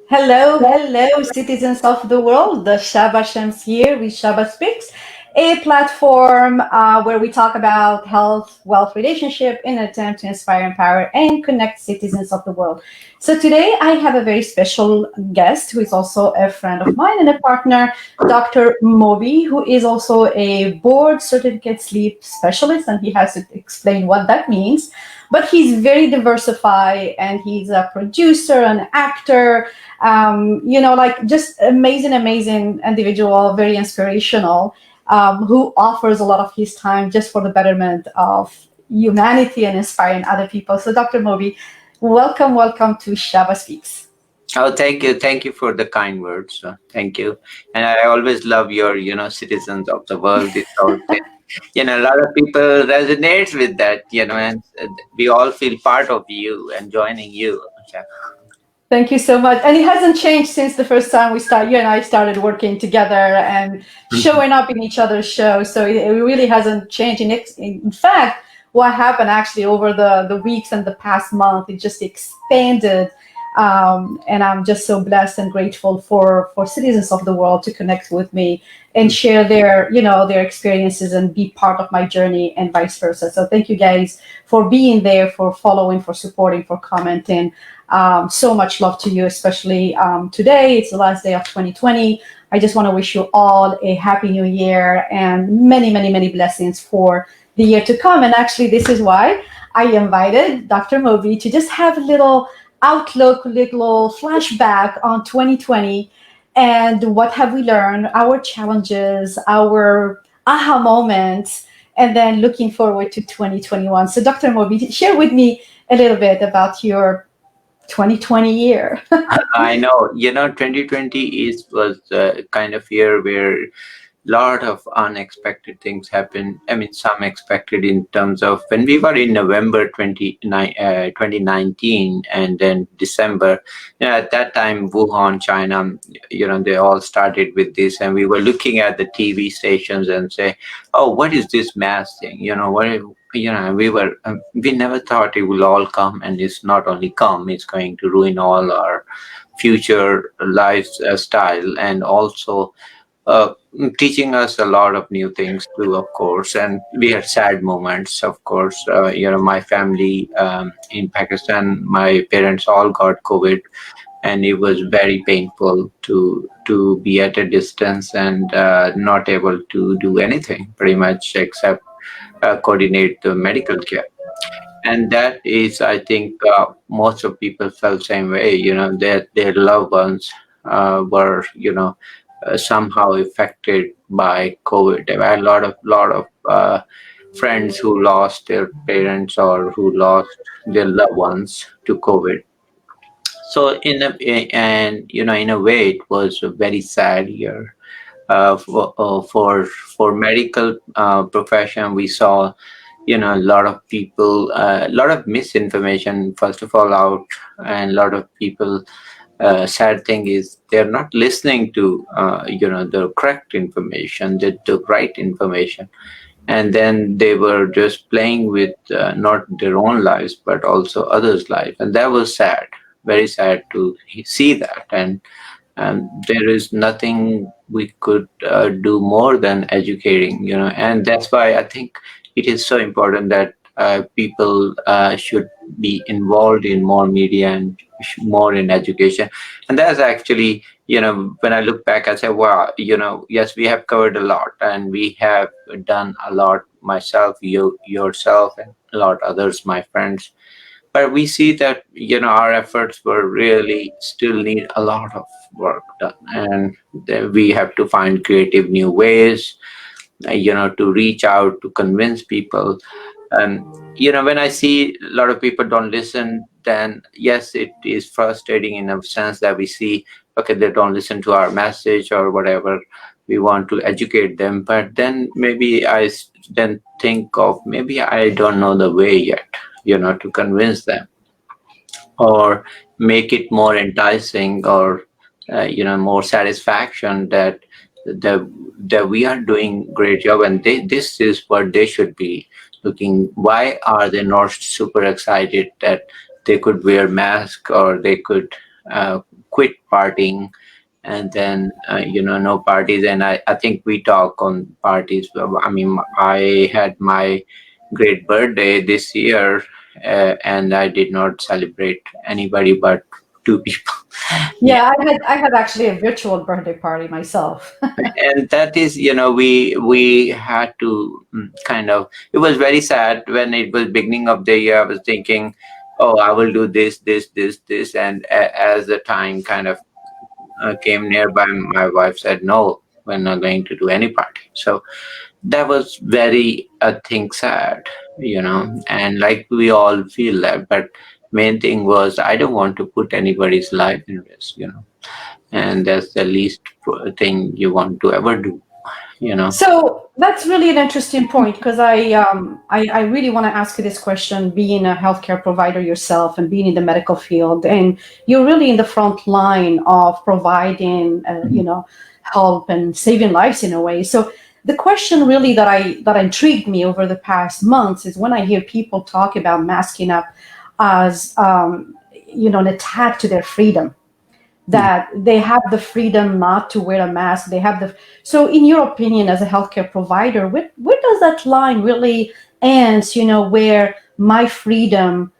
Hello, hello, citizens of the world. The Shaba Shams here with Shaba Speaks, a platform where we talk about health, wealth, relationship in an attempt to inspire, empower, and connect citizens of the world. So today I have a very special guest who is also a friend of mine and a partner, Dr. Moby, who is also a board certificate sleep specialist, and he has to explain what that means. But he's very diversified, and he's a producer, an actor, like just amazing, amazing individual, very inspirational, who offers a lot of his time just for the betterment of humanity and inspiring other people. So, Dr. Moby, welcome to Shaba Speaks. Oh, thank you for the kind words. Thank you, and I always love your, citizens of the world. It's always, a lot of people resonates with that, and we all feel part of you and joining you. Yeah. Thank you so much. And it hasn't changed since the first time you and I started working together and showing up in each other's shows. So it really hasn't changed. In fact, what happened actually over the weeks and the past month, it just expanded. And I'm just so blessed and grateful for citizens of the world to connect with me and share their experiences and be part of my journey and vice versa. So thank you guys for being there, for following, for supporting, for commenting. So much love to you, especially today. It's the last day of 2020. I just want to wish you all a happy new year and many, many, many blessings for the year to come. And actually, this is why I invited Dr. Moby to just have a little outlook, little flashback on 2020 and what have we learned, our challenges, our aha moments, and then looking forward to 2021. So, Dr. Moby, share with me a little bit about your 2020 year. I know, 2020 was kind of year where lot of unexpected things happened. I mean, some expected in terms of when we were in November 2019 and then December, at that time, Wuhan, China, they all started with this, and we were looking at the TV stations and say, oh, what is this mass thing? We never thought it will all come, and it's not only come, it's going to ruin all our future lifestyle, and also uh, teaching us a lot of new things too, of course. And we had sad moments, of course. My family in Pakistan, my parents all got COVID, and it was very painful to be at a distance and not able to do anything pretty much except coordinate the medical care. And that is, I think, most of people felt same way. Their loved ones were, somehow affected by COVID. There were a lot of friends who lost their parents or who lost their loved ones to COVID. So in a way, it was a very sad year. For medical profession, we saw a lot of people, a lot of misinformation first of all out, and a lot of people, sad thing is they're not listening to the correct information, the right information, and then they were just playing with not their own lives but also others' lives, and that was sad, very sad to see that. And there is nothing we could do more than educating, and that's why I think it is so important that people should be involved in more media and more in education. And that's actually, when I look back, I say, wow, yes, we have covered a lot, and we have done a lot, myself, yourself, and a lot others, my friends. But we see that our efforts were really still need a lot of work done, and we have to find creative new ways, to reach out, to convince people. And when I see a lot of people don't listen, then yes, it is frustrating in a sense that we see, okay, they don't listen to our message or whatever, we want to educate them. But then maybe then think of, maybe I don't know the way yet, to convince them, or make it more enticing, or more satisfaction that that we are doing great job, and this is what they should be looking. Why are they not super excited that they could wear mask, or they could quit partying, and then no parties. And I think we talk on parties. I mean, I had my great birthday this year, and I did not celebrate anybody but two people. Yeah, I had actually a virtual birthday party myself. And that is, we had to kind of, it was very sad when it was beginning of the year. I was thinking, oh, I will do this, and as the time kind of came nearby, my wife said, no, we're not going to do any party. So that was very, I think, sad, and like we all feel that. But main thing was, I don't want to put anybody's life in risk, and that's the least thing you want to ever do. So that's really an interesting point, because I really want to ask you this question, being a healthcare provider yourself and being in the medical field, and you're really in the front line of providing help and saving lives in a way. So the question really that intrigued me over the past months is when I hear people talk about masking up as an attack to their freedom, that they have the freedom not to wear a mask. So in your opinion, as a healthcare provider, where does that line really ends, where my freedom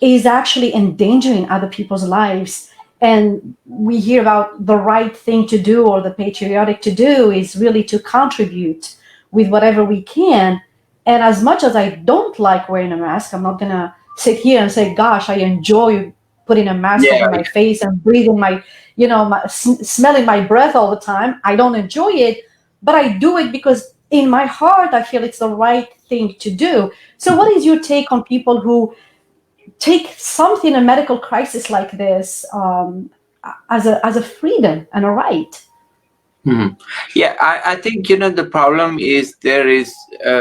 is actually endangering other people's lives? And we hear about the right thing to do, or the patriotic to do, is really to contribute with whatever we can. And as much as I don't like wearing a mask, I'm not gonna sit here and say, gosh, I enjoy putting a mask over my face and breathing smelling my breath all the time. I don't enjoy it, but I do it because in my heart, I feel it's the right thing to do. So what is your take on people who take something, a medical crisis like this, as a freedom and a right? Mhm. Yeah, I think the problem is there is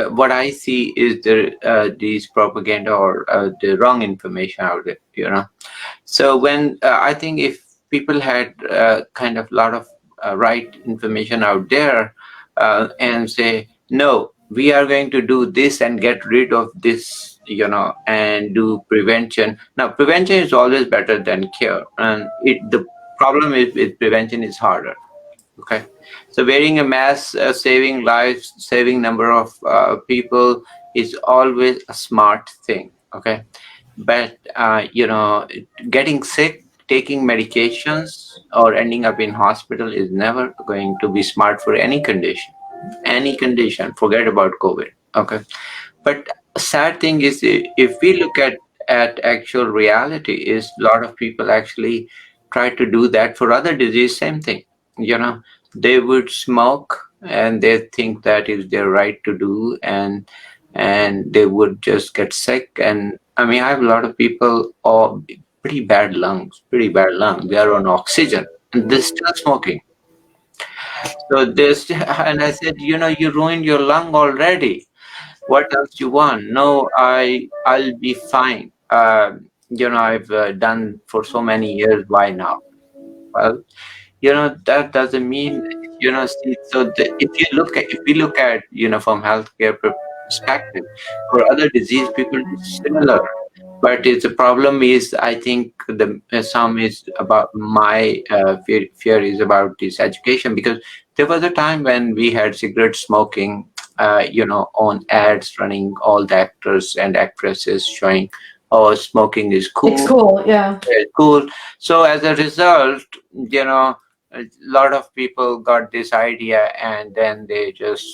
what I see is these propaganda or the wrong information out there. So when I think if people had kind of lot of right information out there, and say, no, we are going to do this and get rid of this, and do prevention. Now, prevention is always better than cure, and the problem is with prevention is harder. Okay, so wearing a mask, saving lives, saving number of people is always a smart thing. Okay, but getting sick, taking medications, or ending up in hospital is never going to be smart for any condition. Any condition. Forget about COVID. Okay, but sad thing is, if we look at actual reality, is a lot of people actually try to do that for other disease. Same thing. They would smoke, and they think that is their right to do, and they would just get sick. And I mean, I have a lot of people, pretty bad lungs. They are on oxygen and they're still smoking. So this, and I said, you ruined your lung already. What else you want? No, I'll be fine. I've done for so many years. Why now? Well, that doesn't mean, see, so if we look at, from healthcare perspective, for other disease people it's similar. But the problem is, I think some is about my fear is about this education, because there was a time when we had cigarette smoking, on ads running, all the actors and actresses showing, oh, smoking is cool. It's cool, yeah. Cool. So as a result, a lot of people got this idea, and then they just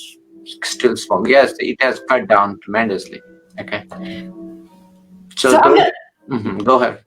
still smoke. Yes, it has cut down tremendously. Okay. So go ahead.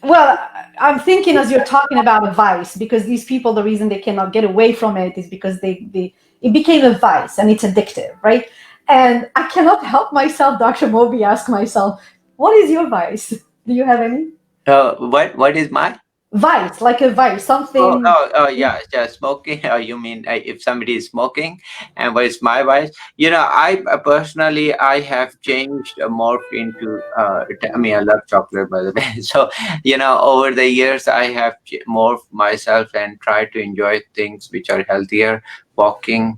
Well, I'm thinking as you're talking about a vice, because these people, the reason they cannot get away from it is because it became a vice and it's addictive, right? And I cannot help myself, Dr. Moby, ask myself, what is your vice? Do you have any? What is my vice? Like a vice, something. Yeah, smoking. You mean if somebody is smoking, and what is my vice? I personally, I have changed, morphed into. I mean, I love chocolate, by the way. So over the years, I have morphed myself and tried to enjoy things which are healthier. Walking.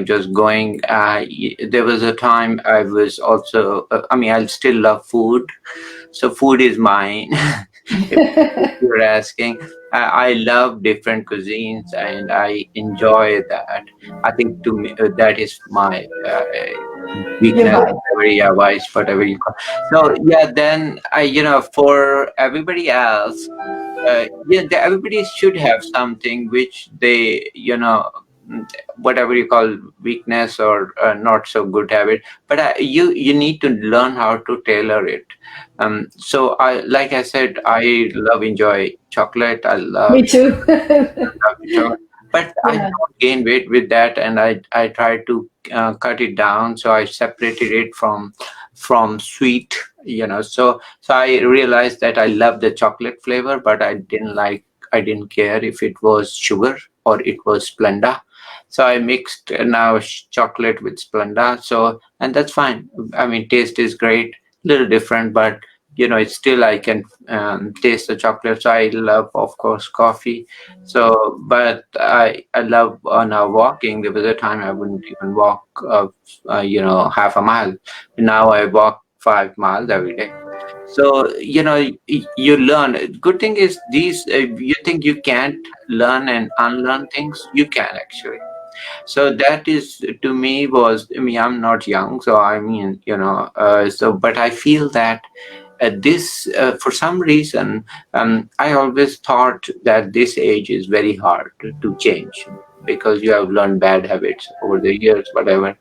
Just going. There was a time I was also. I mean, I still love food, so food is mine. if you're asking. I love different cuisines and I enjoy that. I think to me that is my You're weakness, right. whatever, yeah, vice, whatever you call. So yeah, then for everybody else, everybody should have something which they, whatever you call weakness or not so good habit, but you need to learn how to tailor it. So like I said, I enjoy chocolate. I love Me too. dark chocolate, but I Yeah. don't gain weight with that, and I try to cut it down. So I separated it from sweet, so I realized that I love the chocolate flavor, but I didn't care if it was sugar or it was Splenda. So I mixed now chocolate with Splenda. So, and that's fine. I mean, taste is great, little different, but it's still I can taste the chocolate. So I love, of course, coffee. So, but I love now walking. There was a time I wouldn't even walk, half a mile. Now I walk 5 miles every day. So, you learn. Good thing is these, you think you can't learn and unlearn things, you can actually. So that is to me was, I mean, I'm not young, so I mean, but I feel that this, for some reason, I always thought that this age is very hard to change because you have learned bad habits over the years, whatever.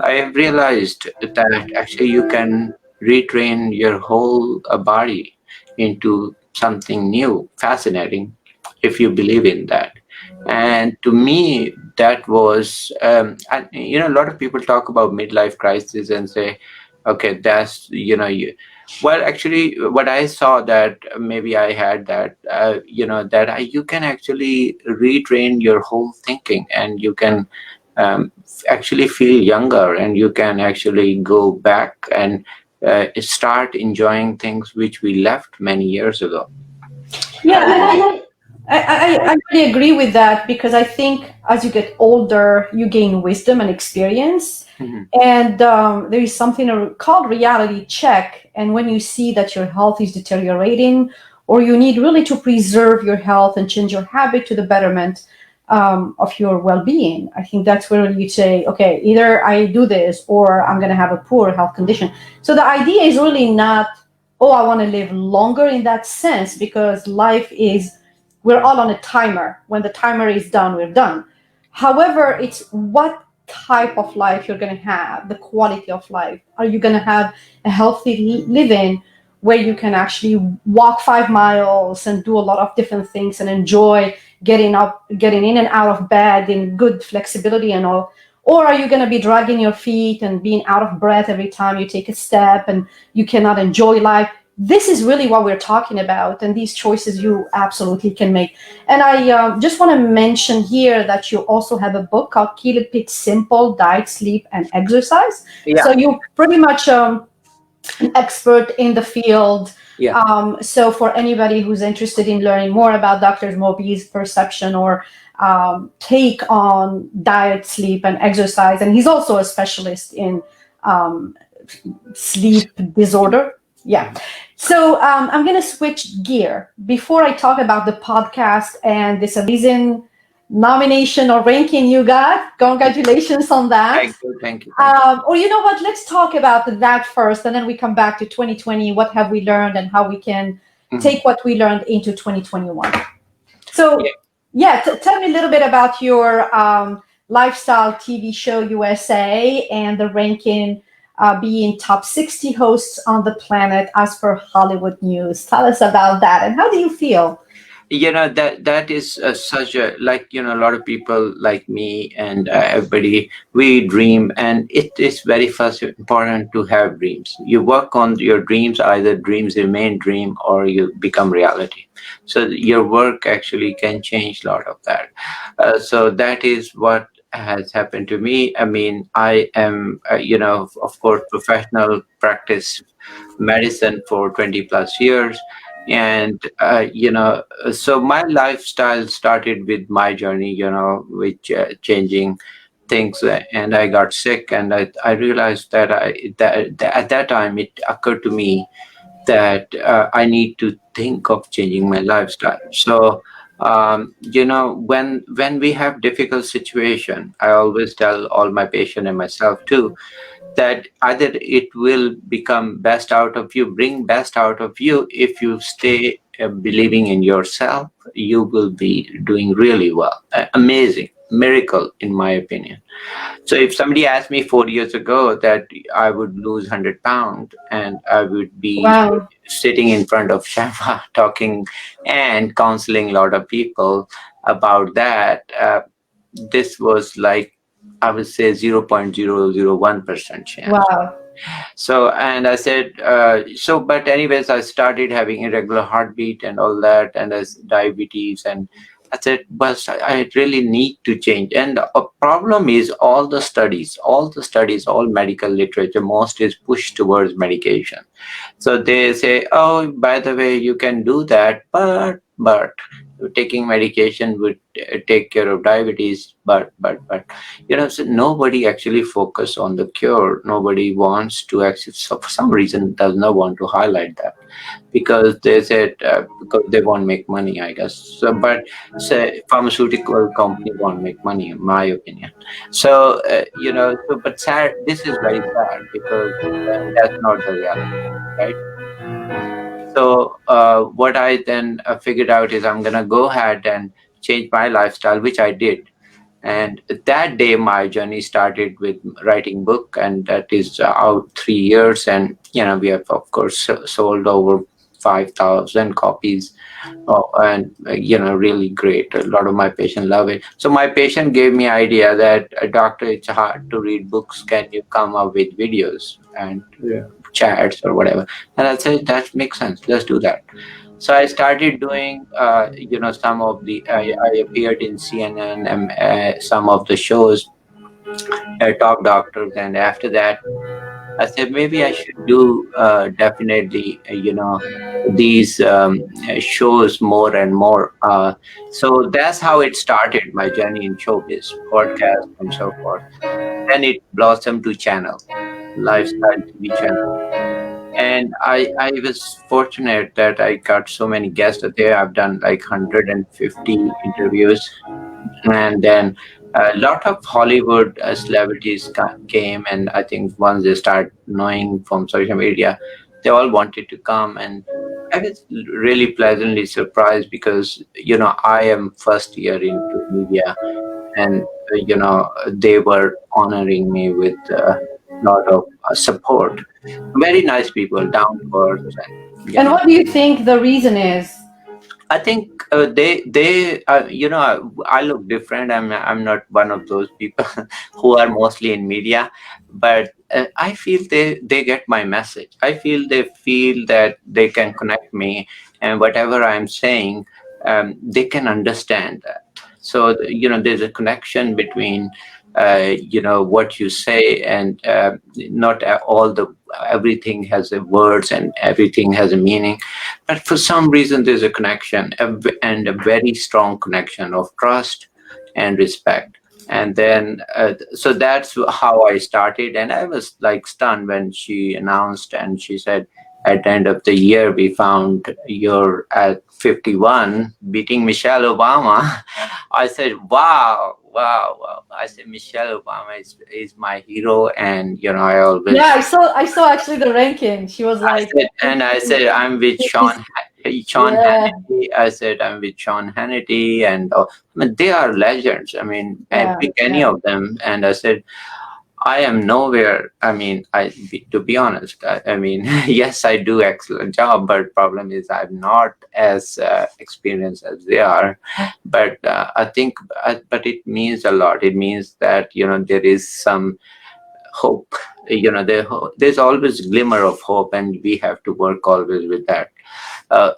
I have realized that actually you can retrain your whole body into something new, fascinating, if you believe in that. And to me, that was, a lot of people talk about midlife crisis and say, okay, that's, well, actually, what I saw that maybe I had that, you can actually retrain your whole thinking and you can actually feel younger and you can actually go back and start enjoying things which we left many years ago. Yeah, and I really agree with that because I think as you get older, you gain wisdom and experience. Mhm. And there is something called reality check. And when you see that your health is deteriorating, or you need really to preserve your health and change your habit to the betterment of your well being, I think that's where you say, okay, either I do this or I'm going to have a poor health condition. So the idea is really not, oh, I want to live longer in that sense because life is, we're all on a timer. When the timer is done, we're done. However, it's what type of life you're going to have, the quality of life. Are you going to have a healthy living where you can actually walk 5 miles and do a lot of different things and enjoy getting up, getting in and out of bed in good flexibility and all? Or are you going to be dragging your feet and being out of breath every time you take a step and you cannot enjoy life? This is really what we're talking about, and these choices you absolutely can make. And I just want to mention here that you also have a book called Keep It Simple: Diet, Sleep, and Exercise. Yeah, So you're pretty much an expert in the field. yeah. So for anybody who's interested in learning more about Dr. Moby's perception or take on diet, sleep, and exercise, and he's also a specialist in um, sleep disorder. Yeah. So I'm going to switch gear. Before I talk about the podcast and this amazing nomination or ranking you got, congratulations on that. Thank you, thank you, thank Or you know what? Let's talk about that first, and then we come back to 2020. What have we learned, and how we can you. Mhm. take what we learned into 2021? So, Yeah. yeah, tell me a little bit about your lifestyle TV show USA and the ranking being top 60 hosts on the planet as per Hollywood News. Tell us about that, and how do you feel? That is such a, like, a lot of people like me and everybody, we dream, and it is very first important to have dreams. You work on your dreams, either dreams remain dream or you become reality. So your work actually can change a lot of that. So that is what has happened to me. I mean, I am, of course, professional practice medicine for 20 plus years. And so my lifestyle started with my journey, with changing things, and I got sick, and I realized that at that time it occurred to me that I need to think of changing my lifestyle. So, when we have difficult situation, I always tell all my patient and myself too, that either it will become best out of you, bring best out of you if you stay believing in yourself. You will be doing really well. Amazing miracle, in my opinion. So if somebody asked me 4 years ago that I would lose 100 pounds and I would be Wow. sitting in front of Shama talking and counseling a lot of people about that, this was like, I would say, 0.001% chance. Wow. So, and I said, but anyways, I started having irregular heartbeat and all that, and as diabetes. And I said, but I really need to change. And a problem is all medical literature, most is pushed towards medication. So they say, oh, by the way, you can do that, but taking medication would take care of diabetes. But so nobody actually focus on the cure. Nobody wants to actually, so for some reason, does not want to highlight that, because they said, because they won't make money, I guess. So, but say pharmaceutical company won't make money, in my opinion. So but sad. This is very sad because that's not the reality, right? So what I then figured out is I'm gonna go ahead and change my lifestyle, which I did. And that day, my journey started with writing book, and that is out 3 years. And we have, of course, sold over 5,000 copies. Oh, and really great. A lot of my patients love it. So my patient gave me idea that, doctor, it's hard to read books. Can you come up with videos and chats or whatever? And I said that makes sense. Let's do that. So I started doing, some of I appeared in CNN and some of the shows, Talk Doctors, and after that, I said maybe I should do definitely, these shows more and more. So that's how it started, my journey in showbiz, podcast, and so forth. Then it blossomed to channel, lifestyle TV channel. And I was fortunate that I got so many guests there. I've done like 150 interviews, and then a lot of Hollywood celebrities came, and I think once they start knowing from social media, they all wanted to come. And I was really pleasantly surprised because I am first year into media, and they were honoring me with a lot of support. Very nice people, down to earth, and And what do you think the reason is? I think they I look different. I'm not one of those people who are mostly in media, but I feel they get my message. I feel they feel that they can connect me, and whatever I'm saying, they can understand that. So there's a connection between what you say, and not all the everything has a words and everything has a meaning, but for some reason there's a connection, and a very strong connection of trust and respect. And then so that's how I started, and I was like stunned when she announced, and she said, at the end of the year we found you're at 51, beating Michelle Obama. I said, wow, wow, wow. I said, Michelle Obama is my hero, and I Yeah, always. I saw actually the ranking. She was like, I said, I'm with Sean yeah, Hannity. I said, I'm with Sean Hannity, and I mean, they are legends. I mean, I yeah, pick any yeah. of them, and I said, I am nowhere. I mean, to be honest, I mean, yes, I do excellent job, but problem is I'm not as experienced as they are. But I think, but it means a lot. It means that there is some hope. There's always glimmer of hope, and we have to work always with that.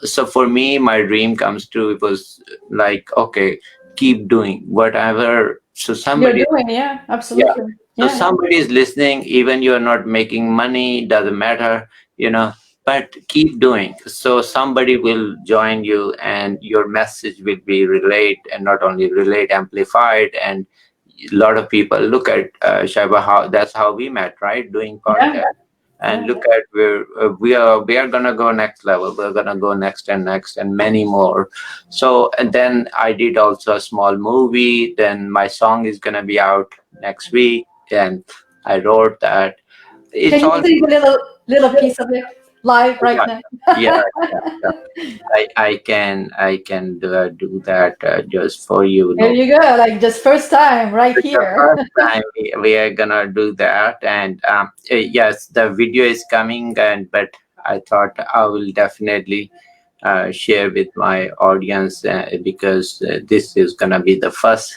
So for me, my dream comes true. It was like, okay, keep doing whatever. So You're somebody, doing, yeah, yeah. absolutely. So Yeah, yeah. somebody is listening, even you're not making money, doesn't matter, but keep doing. So somebody will join you, and your message will be relayed, and not only relayed, amplified. And a lot of people look at Shaiba, how that's how we met, right? Doing Yeah. podcast. and look at where we are gonna go next level. We're gonna go next and next and many more. So and then I did also a small movie. Then my song is gonna be out next week, and I wrote that. Can It's you all sing a little piece of it live right yeah, now? yeah, yeah. I can do that just for you. There No, you go. Like just first time right it's the here. first time we are gonna do that, and yes, the video is coming, and but I thought I will definitely share with my audience because this is gonna be the first.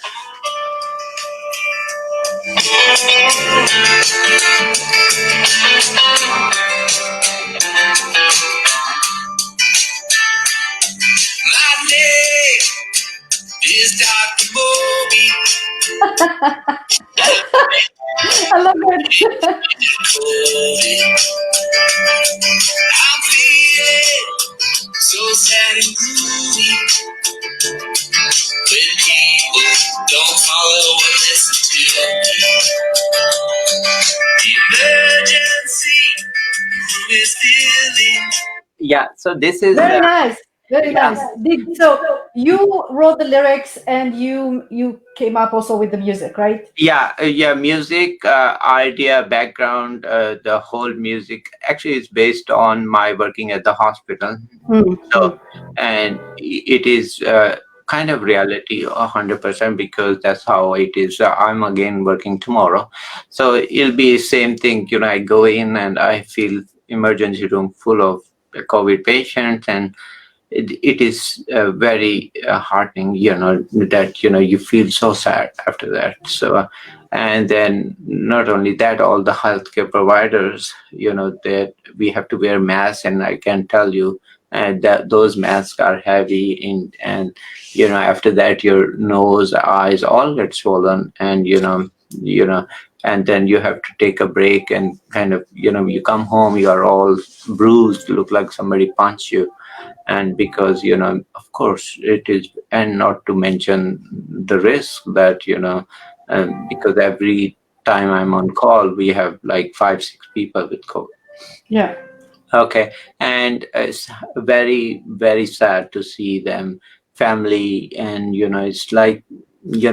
My name is Dr. Bobby. I love it. I'm feeling so sad and gloomy when people don't follow or listen to the emergency room is filling. Yeah, so this is Very nice. Very yeah. nice. So you wrote the lyrics and you came up also with the music, right? Yeah, music idea background, the whole music actually is based on my working at the hospital. So and it is kind of reality 100% because that's how it is. I'm again working tomorrow, so it'll be same thing. I go in and I feel emergency room full of COVID patients, and it is very heartening, that you feel so sad after that. So and then not only that, all the healthcare providers, that we have to wear masks, and I can tell you and that those masks are heavy and after that your nose, eyes all get swollen, and and then you have to take a break, and kind of you come home, you are all bruised, look like somebody punched you. And because of course it is, and not to mention the risk that because every time I'm on call we have like 5-6 people with COVID. Yeah. Okay, and it's very very sad to see them family, and it's like you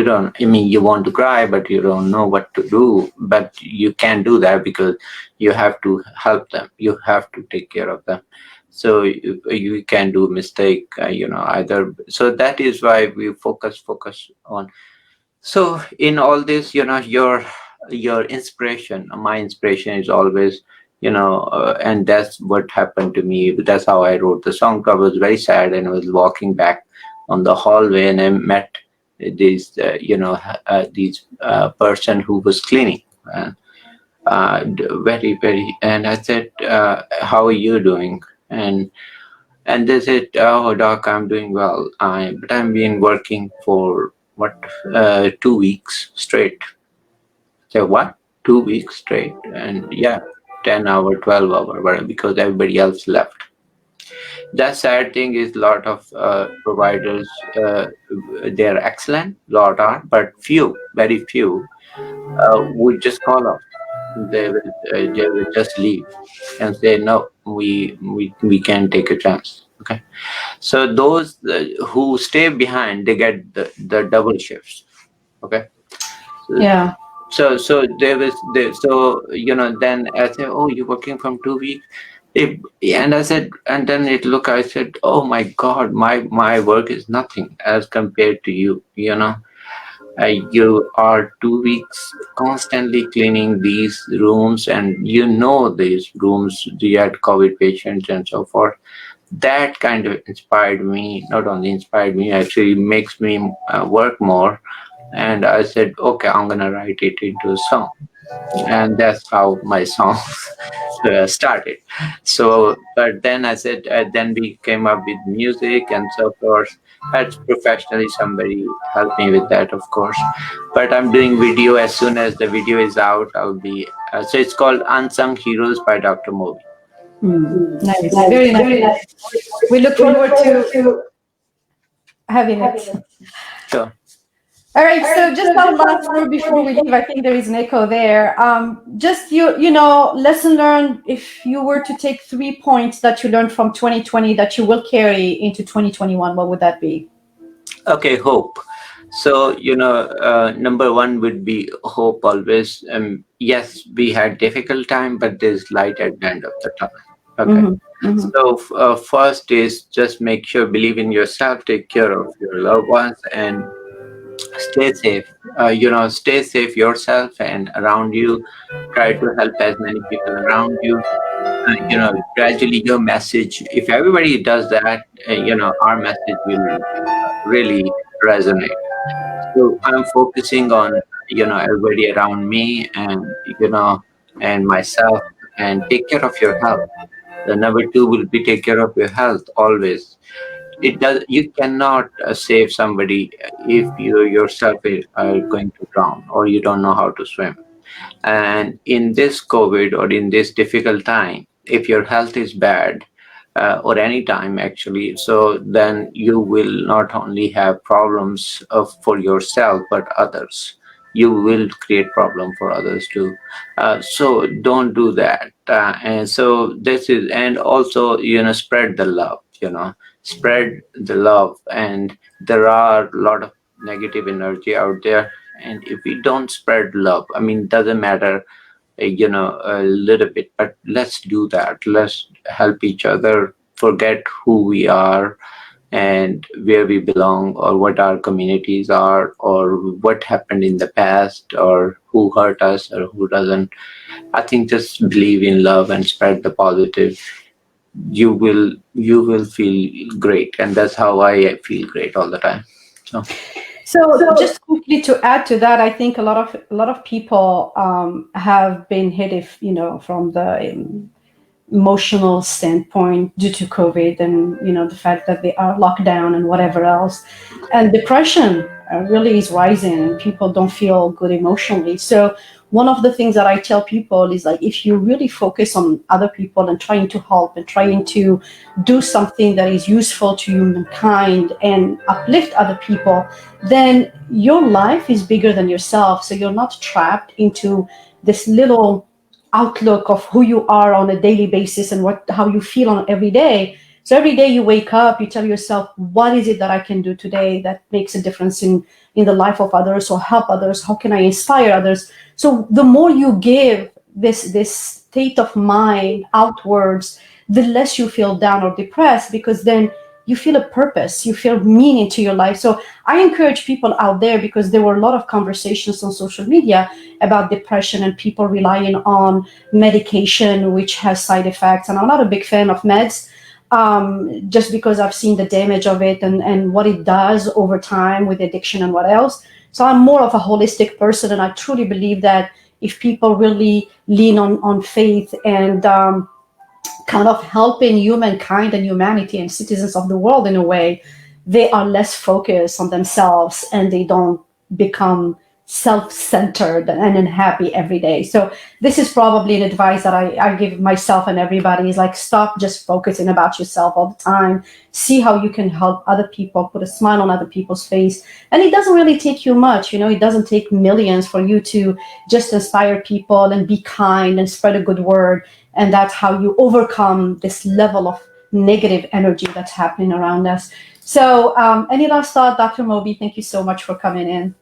don't, I mean, you want to cry but you don't know what to do, but you can't do that because you have to help them, you have to take care of them. So you can do mistake, either. So that is why we focus on. So in all this, your inspiration, my inspiration is always, and that's what happened to me. That's how I wrote the song. I was very sad and I was walking back on the hallway, and I met these person who was cleaning. Very very, and I said, how are you doing? And they said, "Oh, doc, I'm doing well. But I've been working for what 2 weeks straight." So what? 2 weeks straight, and yeah, 10 hour, 12 hour, whatever, because everybody else left. The sad thing is, lot of providers, they're excellent, lot are, but few, very few, would just call off. They will just leave and say, no, we can't take a chance. Okay. So those who stay behind, they get the double shifts. Okay. Yeah. So there was there. So then I said, "Oh, you're working from 2 weeks." And I said, and then it look. I said, "Oh my God, my work is nothing as compared to you. You are 2 weeks constantly cleaning these rooms, and these rooms, you had COVID patients and so forth." That kind of inspired me. Not only inspired me, actually makes me work more. And I said, okay, I'm gonna write it into a song, and that's how my songs started. So, but then I said, then we came up with music and so forth. That's professionally, somebody helped me with that, of course. But I'm doing video. As soon as the video is out, I'll be. So it's called Unsung Heroes by Dr. Moby. Nice. Very nice. We look forward to having it. Sure. All right, so just one last word before we leave. I think there is an echo there. Just lesson learned. If you were to take 3 points that you learned from 2020 that you will carry into 2021, what would that be? Okay, hope. So, number one would be hope always. Yes, we had difficult time, but there's light at the end of the tunnel. Okay. So, first is just make sure, believe in yourself, take care of your loved ones, and stay safe. Stay safe yourself and around you. Try to help as many people around you. Gradually your message, if everybody does that, our message will really resonate. So I'm focusing on, everybody around me and, and myself, and take care of your health. The number two will be take care of your health always. You cannot save somebody if you yourself are going to drown or you don't know how to swim. And in this COVID or in this difficult time, if your health is bad, or any time actually, so then you will not only have problems for yourself but others. You will create problem for others too. So don't do that. And so this is, and also spread the love. Spread the love. And there are a lot of negative energy out there. And if we don't spread love, I mean, doesn't matter, a little bit, but let's do that. Let's help each other forget who we are and where we belong, or what our communities are, or what happened in the past, or who hurt us or who doesn't. I think just believe in love and spread the positive. You will feel great, and that's how I feel great all the time. So just quickly to add to that, I think a lot of people have been hit, if from the emotional standpoint due to COVID, and the fact that they are locked down and whatever else, and depression really is rising, and people don't feel good emotionally. So one of the things that I tell people is, like, if you really focus on other people and trying to help and trying to do something that is useful to humankind and uplift other people, then your life is bigger than yourself. So you're not trapped into this little outlook of who you are on a daily basis and how you feel on every day. So every day you wake up, you tell yourself, what is it that I can do today that makes a difference in the life of others, or help others? How can I inspire others? So the more you give this state of mind outwards, the less you feel down or depressed, because then you feel a purpose, you feel meaning to your life. So I encourage people out there, because there were a lot of conversations on social media about depression and people relying on medication, which has side effects. And I'm not a big fan of meds, just because I've seen the damage of it and what it does over time with addiction and what else. So I'm more of a holistic person, and I truly believe that if people really lean on faith and kind of helping humankind and humanity and citizens of the world in a way, they are less focused on themselves and they don't become self-centered and unhappy every day. So this is probably an advice that I give myself and everybody, is like, stop just focusing about yourself all the time. See how you can help other people, put a smile on other people's face. And it doesn't really take you much, it doesn't take millions for you to just inspire people and be kind and spread a good word. And that's how you overcome this level of negative energy that's happening around us. So any last thought, Dr. Moby? Thank you so much for coming in.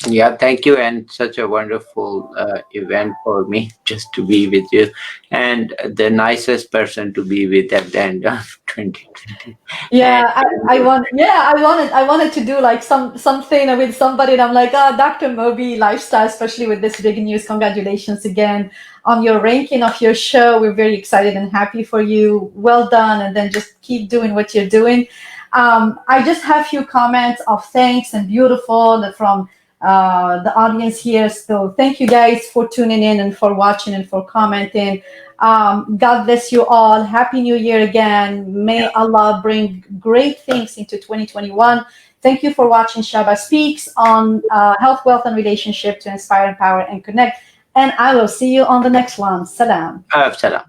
Yeah, thank you, and such a wonderful event for me just to be with you, and the nicest person to be with at the end of 2020. Yeah, I wanted to do like something with somebody, and I'm like, Dr. Moby Lifestyle, especially with this big news. Congratulations again on your ranking of your show. We're very excited and happy for you. Well done, and then just keep doing what you're doing. I just have a few comments of thanks and beautiful from the audience here. So thank you guys for tuning in and for watching and for commenting. God bless you all. Happy New Year again. May Allah bring great things into 2021. Thank you for watching Shaba Speaks on health, wealth, and relationship to inspire, empower, and connect. And I will see you on the next one. Salam. Salam.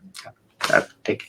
Take care.